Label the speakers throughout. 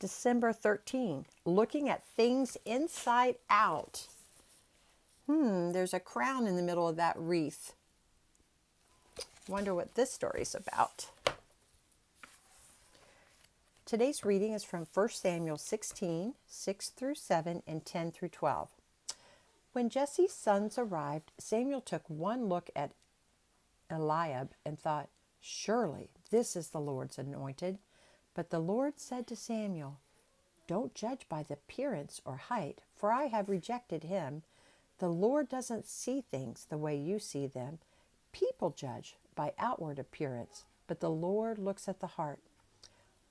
Speaker 1: December 13, looking at things inside out. There's a crown in the middle of that wreath. Wonder what this story's about. Today's reading is from 1 Samuel 16, 6 through 7 and 10 through 12. When Jesse's sons arrived, Samuel took one look at Eliab and thought, "Surely this is the Lord's anointed." But the Lord said to Samuel, "Don't judge by the appearance or height, for I have rejected him. The Lord doesn't see things the way you see them. People judge by outward appearance, but the Lord looks at the heart."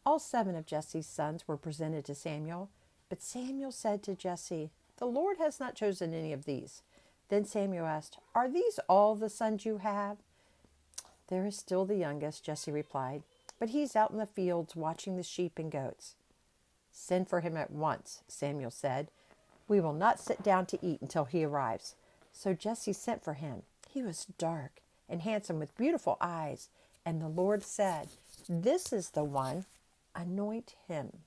Speaker 1: All 7 of Jesse's sons were presented to Samuel, but Samuel said to Jesse, "The Lord has not chosen any of these." Then Samuel asked, "Are these all the sons you have?" "There is still the youngest," Jesse replied, "but he's out in the fields watching the sheep and goats." "Send for him at once," Samuel said. "We will not sit down to eat until he arrives." So Jesse sent for him. He was dark and handsome with beautiful eyes, and the Lord said, "This is the one. Anoint him."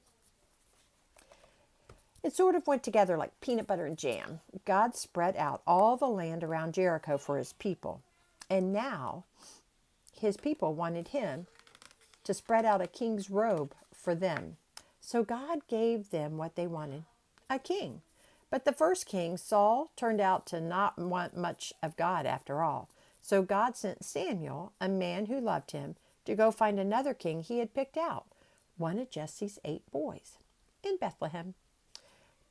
Speaker 1: It sort of went together like peanut butter and jam. God spread out all the land around Jericho for his people. And now his people wanted him to spread out a king's robe for them. So God gave them what they wanted, a king. But the first king, Saul, turned out to not want much of God after all. So God sent Samuel, a man who loved him, to go find another king he had picked out, one of Jesse's 8 boys, in Bethlehem.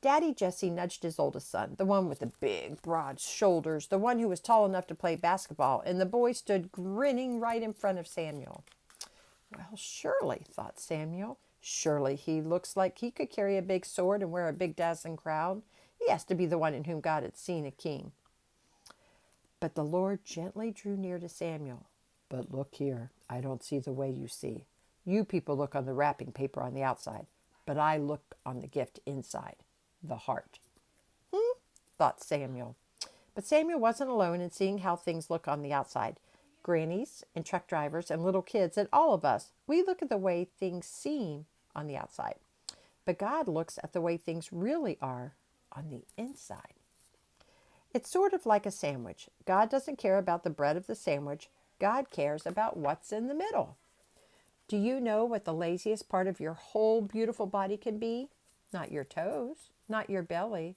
Speaker 1: Daddy Jesse nudged his oldest son, the one with the big, broad shoulders, the one who was tall enough to play basketball, and the boy stood grinning right in front of Samuel. Well, surely, thought Samuel, surely he looks like he could carry a big sword and wear a big dazzling crown. He has to be the one in whom God had seen a king. But the Lord gently drew near to Samuel. "But look here, I don't see the way you see. You people look on the wrapping paper on the outside, but I look on the gift inside, the heart." Thought Samuel. But Samuel wasn't alone in seeing how things look on the outside. Grannies and truck drivers and little kids and all of us, we look at the way things seem on the outside. But God looks at the way things really are on the inside. It's sort of like a sandwich. God doesn't care about the bread of the sandwich. God cares about what's in the middle. Do you know what the laziest part of your whole beautiful body can be? Not your toes, not your belly,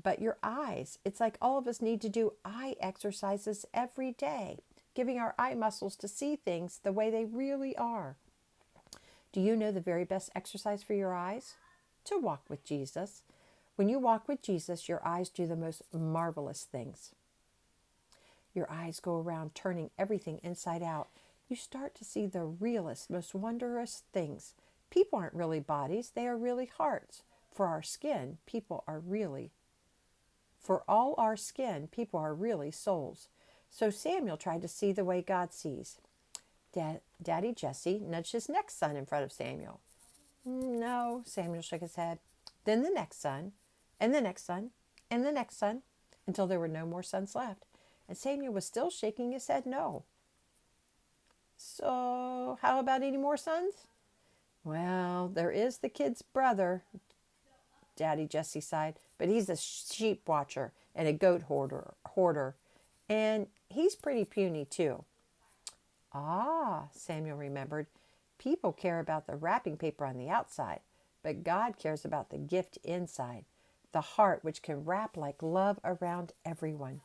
Speaker 1: but your eyes. It's like all of us need to do eye exercises every day, giving our eye muscles to see things the way they really are. Do you know the very best exercise for your eyes? To walk with Jesus. When you walk with Jesus, your eyes do the most marvelous things. Your eyes go around turning everything inside out. You start to see the realest, most wondrous things. People aren't really bodies, they are really hearts. For our skin, For all our skin, people are really souls. So Samuel tried to see the way God sees. Daddy Jesse nudged his next son in front of Samuel. "No," Samuel shook his head. Then the next son, and the next son, and the next son, until there were no more sons left. And Samuel was still shaking his head no. "So, how about any more sons?" "Well, there is the kid's brother," Daddy Jesse sighed, "but he's a sheep watcher and a goat hoarder, and he's pretty puny too." Ah, Samuel remembered. People care about the wrapping paper on the outside, but God cares about the gift inside, the heart which can wrap like love around everyone.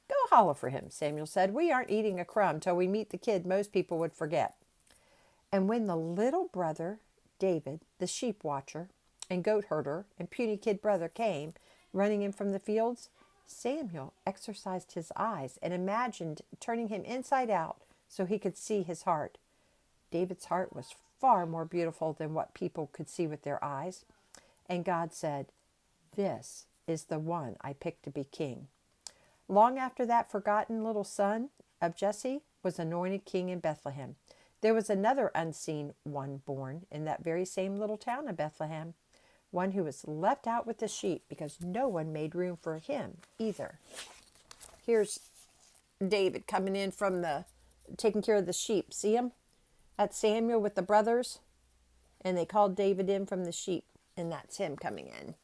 Speaker 1: "Go holler for him," Samuel said. "We aren't eating a crumb till we meet the kid most people would forget." And when the little brother, David, the sheep watcher and goat herder and puny kid brother came running in from the fields, Samuel exercised his eyes and imagined turning him inside out so he could see his heart. David's heart was far more beautiful than what people could see with their eyes. And God said, "This is the one I picked to be king." Long after that forgotten little son of Jesse was anointed king in Bethlehem, there was another unseen one born in that very same little town of Bethlehem, one who was left out with the sheep because no one made room for him either. Here's David coming in from taking care of the sheep. See him? That's Samuel with the brothers. And they called David in from the sheep, and that's him coming in.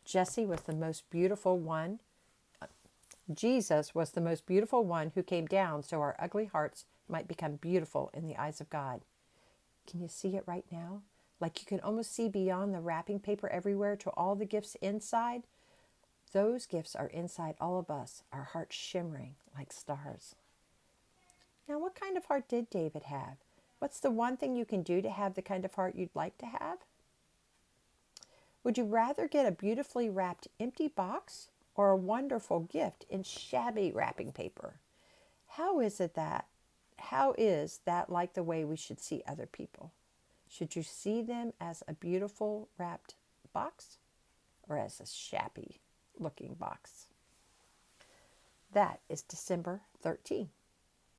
Speaker 1: Jesse was the most beautiful one. Jesus was the most beautiful one who came down so our ugly hearts might become beautiful in the eyes of God. Can you see it right now? Like you can almost see beyond the wrapping paper everywhere to all the gifts inside. Those gifts are inside all of us, our hearts shimmering like stars. Now, what kind of heart did David have? What's the one thing you can do to have the kind of heart you'd like to have? Would you rather get a beautifully wrapped empty box or a wonderful gift in shabby wrapping paper? How is that like the way we should see other people? Should you see them as a beautiful wrapped box or as a shabby looking box? That is December 13.